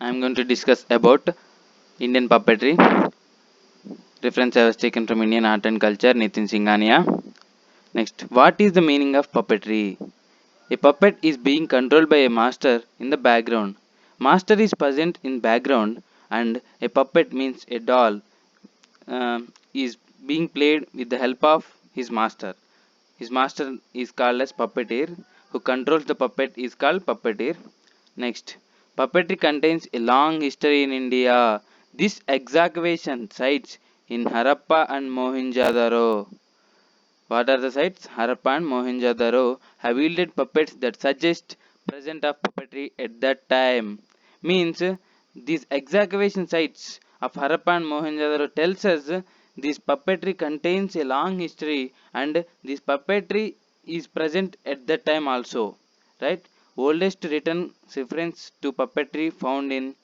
I am going to discuss about Indian puppetry. Reference I was taken from Indian Art and Culture, Nitin Singhania. Next, what is the meaning of puppetry? A puppet is being controlled by a master in the background. Master is present in background, and a puppet means a doll is being played with the help of his master. His master is called as puppeteer. Who controls the puppet is called puppeteer. Next, puppetry contains a long history in India. This excavation sites in Harappa and Mohenjo-daro. What are the sites? Harappa and Mohenjo-daro have yielded puppets that suggest presence of puppetry at that time. Means these excavation sites of Harappa and Mohenjo-daro tells us this puppetry contains a long history and this puppetry is present at that time also. Right? Oldest written reference to puppetry found in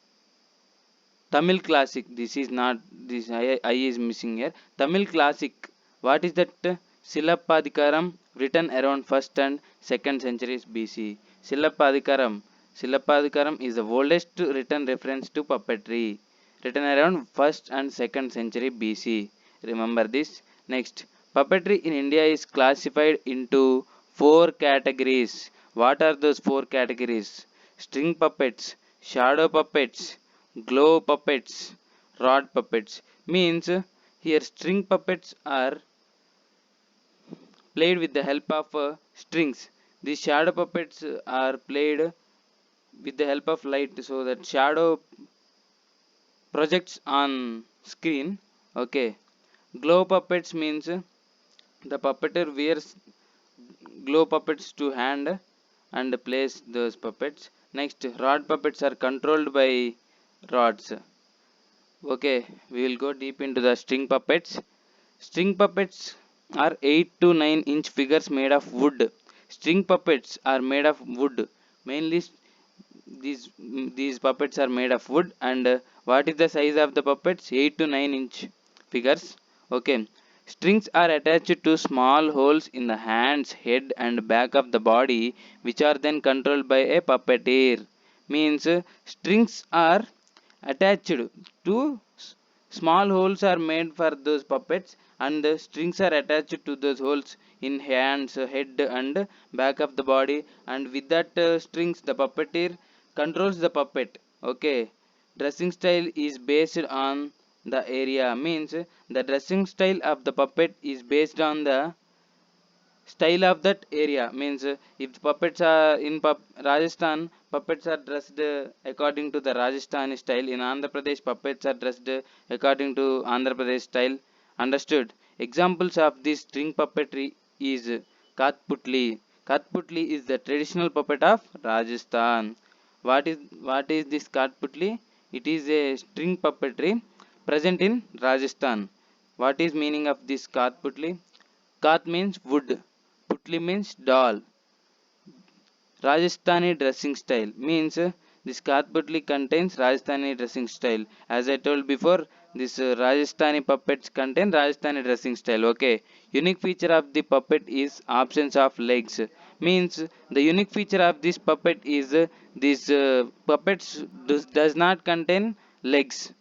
Tamil classic. This is not this I is missing here. Tamil classic. What is that? Silapadikaram written around 1st and 2nd centuries BC. Silapadikaram. Silapadikaram is the oldest written reference to puppetry. Written around 1st and 2nd century BC. Remember this. Next, puppetry in India is classified into 4 categories. What are those 4 categories? String puppets, shadow puppets, glow puppets, rod puppets. Means here string puppets are played with the help of strings. These shadow puppets are played with the help of light, so that shadow projects on screen. Okay. Glow puppets means the puppeteer wears glow puppets to hand and place those puppets. Next, rod puppets are controlled by rods. Okay, we will go deep into the string puppets. String puppets are 8 to 9 inch figures made of wood. String puppets are made of wood. Mainly these puppets are made of wood. And what is the size of the puppets? 8 to 9 inch figures. Okay. Strings are attached to small holes in the hands, head and back of the body, which are then controlled by a puppeteer. Means strings are attached to small holes are made for those puppets, and the strings are attached to those holes in hands, head and back of the body, and with that strings the puppeteer controls the puppet. Okay. Dressing style is based on the area. Means the dressing style of the puppet is based on the style of that area. Means if puppets are in Rajasthan, puppets are dressed according to the Rajasthani style. In Andhra Pradesh, puppets are dressed according to Andhra Pradesh style. Understood? Examples of this string puppetry is Kathputli. Kathputli is the traditional puppet of Rajasthan. What is this Kathputli? It is a string puppetry present in Rajasthan. What is meaning of this Kathputli? Kath means wood, Putli means doll. Rajasthani dressing style means this Kathputli contains Rajasthani dressing style. As I told before, this Rajasthani puppets contain Rajasthani dressing style. Okay. Unique feature of the puppet is absence of legs. Means the unique feature of this puppet is this puppets does not contain legs.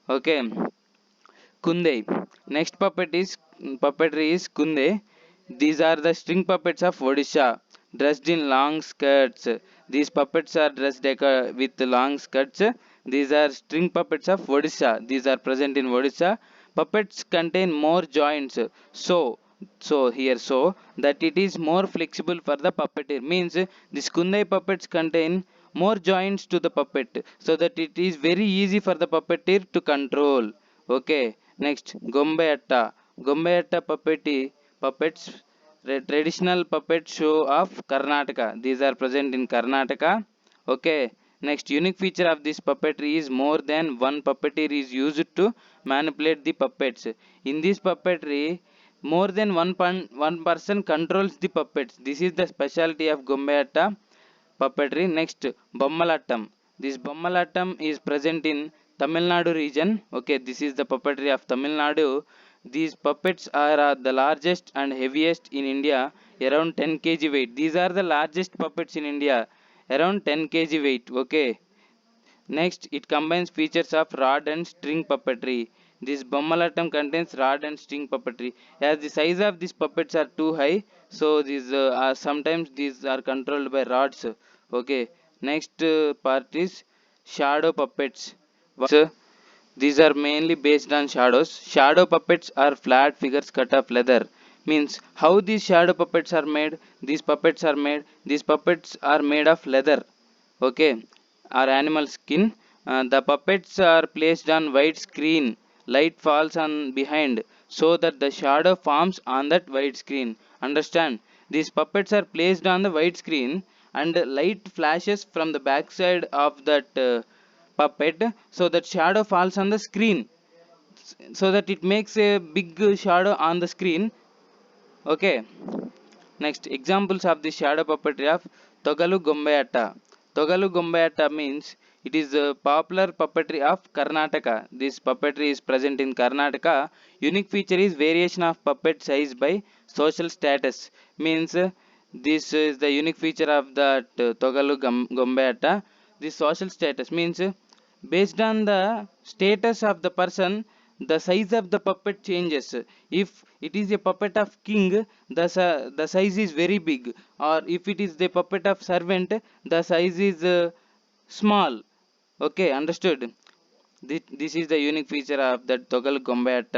Okay. Kunde. Next puppetry is Kunde. These are the string puppets of Odisha, dressed in long skirts. These puppets are dressed with long skirts. These are string puppets of Odisha. These are present in Odisha. Puppets contain more joints, so so that it is more flexible for the puppeteer. Means these Kundai puppets contain more joints to the puppet, so that it is very easy for the puppeteer to control. Okay. Next, Gombayetta. Gombayetta puppets, traditional puppet show of Karnataka. These are present in Karnataka. Okay. Next, unique feature of this puppetry is more than one puppeteer is used to manipulate the puppets. In this puppetry, more than one person controls the puppets. This is the specialty of Gombayetta puppetry. Next, Bommalatam. This Bommalatam is present in Tamil Nadu region. Okay, this is the puppetry of Tamil Nadu. These puppets are the largest and heaviest in India, around 10 kg weight. These are the largest puppets in India, around 10 kg weight. Okay, Next, it combines features of rod and string puppetry. This bommalatam contains rod and string puppetry. As the size of these puppets are too high, so these are sometimes these are controlled by rods. Okay. Next part is shadow puppets. These are mainly based on shadows. Shadow puppets are flat figures cut of leather. Means how these shadow puppets are made? These puppets are made. These puppets are made of leather. Okay, or animal skin. The puppets are placed on white screen. Light falls on behind so that the shadow forms on that white screen. Understand? These puppets are placed on the white screen and light flashes from the backside of that puppet so that shadow falls on the screen so that it makes a big shadow on the screen. Okay. Next, examples of the shadow puppetry of Togalu Gombayata. Togalu Gombayata means it is a popular puppetry of Karnataka. This puppetry is present in Karnataka. Unique feature is variation of puppet size by social status. Means this is the unique feature of the Togalu Gombayata. This social status means based on the status of the person, the size of the puppet changes. If it is a puppet of king, the size is very big, or if it is the puppet of servant, the size is small. Okay, understood. This is the unique feature of the Togal combat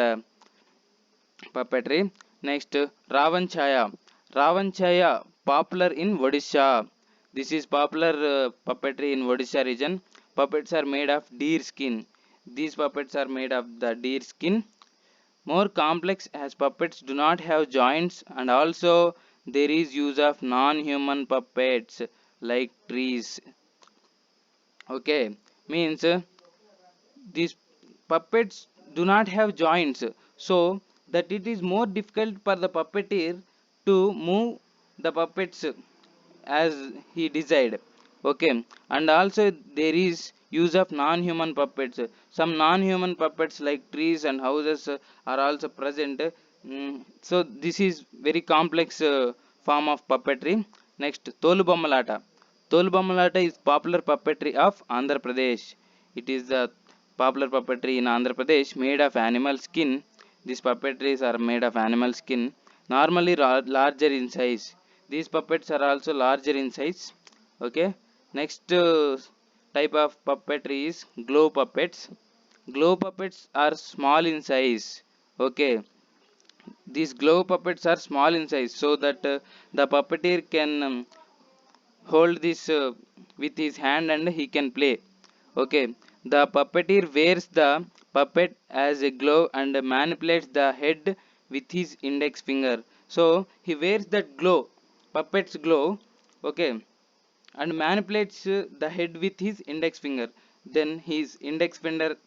puppetry. Next, Ravan Chaya. Ravan Chaya, popular in Odisha. This is popular puppetry in Odisha region. Puppets are made of deer skin. These puppets are made of the deer skin. More complex as puppets do not have joints, and also there is use of non-human puppets like trees. Okay, means these puppets do not have joints, so that it is more difficult for the puppeteer to move the puppets as he desired. Okay, and also there is use of non-human puppets. Some non-human puppets like trees and houses are also present. So this is very complex form of puppetry. Next, Tholu bommalata. Tholu bommalata is popular puppetry of Andhra Pradesh. It is the popular puppetry in Andhra Pradesh made of animal skin. These puppetries are made of animal skin, normally larger in size. These puppets are also larger in size. Okay. Next type of puppetry is glow puppets. Glow puppets are small in size. Okay, these glow puppets are small in size so that the puppeteer can hold this with his hand and he can play. Okay, the puppeteer wears the puppet as a glove and manipulates the head with his index finger. So he wears that glove, puppet's glove. Okay, and manipulates the head with his index finger. Then his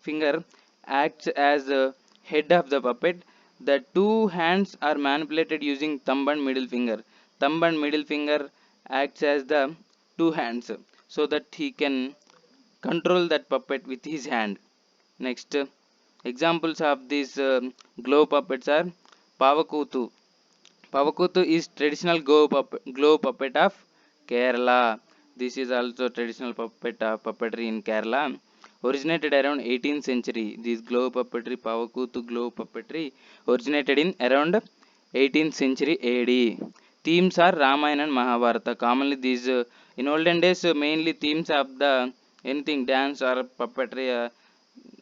finger acts as the head of the puppet. The two hands are manipulated using thumb and middle finger. Thumb and middle finger acts as the two hands so that he can control that puppet with his hand. Next, examples of these glow puppets are Pavakutu. Pavakutu is traditional glow puppet of Kerala. This is also traditional puppetry in Kerala. Originated around 18th century. This glow puppetry, Pavakutu glow puppetry, originated in around 18th century AD. Themes are Ramayana and Mahabharata. Commonly, these in olden days mainly themes of the anything dance or puppetry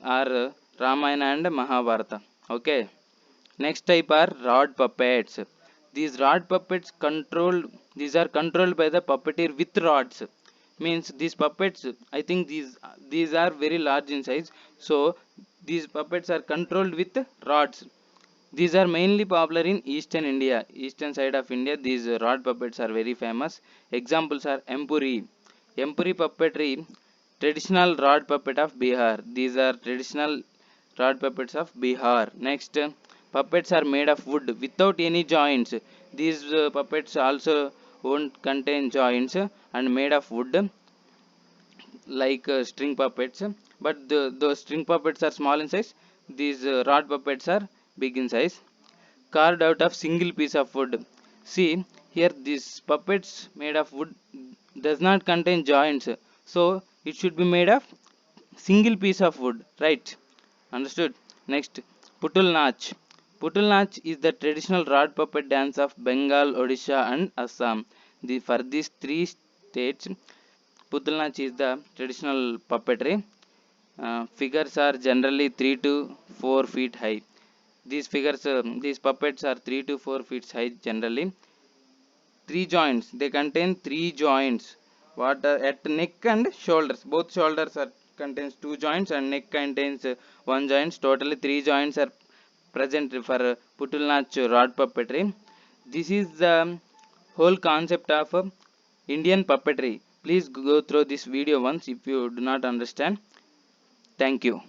are Ramayana and Mahabharata. Okay. Next type are rod puppets. These rod puppets controlled. These are controlled by the puppeteer with rods. Means these puppets. I think these are very large in size. So these puppets are controlled with rods. These are mainly popular in eastern India, eastern side of India. These rod puppets are very famous. Examples are Empuri. Empuri puppetry, traditional rod puppet of Bihar. These are traditional rod puppets of Bihar. Next, puppets are made of wood without any joints. These puppets also won't contain joints and made of wood like string puppets. But those string puppets are small in size. These rod puppets are big in size. Carved out of single piece of wood. See here, these puppets made of wood does not contain joints, so it should be made of single piece of wood, right? Understood. Next, putul nach. Putul nach is the traditional rod puppet dance of Bengal, Odisha and Assam. For these three states, putul nach is the traditional puppetry. Figures are generally 3 to 4 feet high. These puppets are 3 to 4 feet high generally. Three joints, they contain three joints. What at neck and shoulders, both shoulders are contains two joints and neck contains one joints. Totally three joints are present for putulnach rod puppetry. This is the whole concept of Indian puppetry. Please go through this video once if you do not understand. Thank you.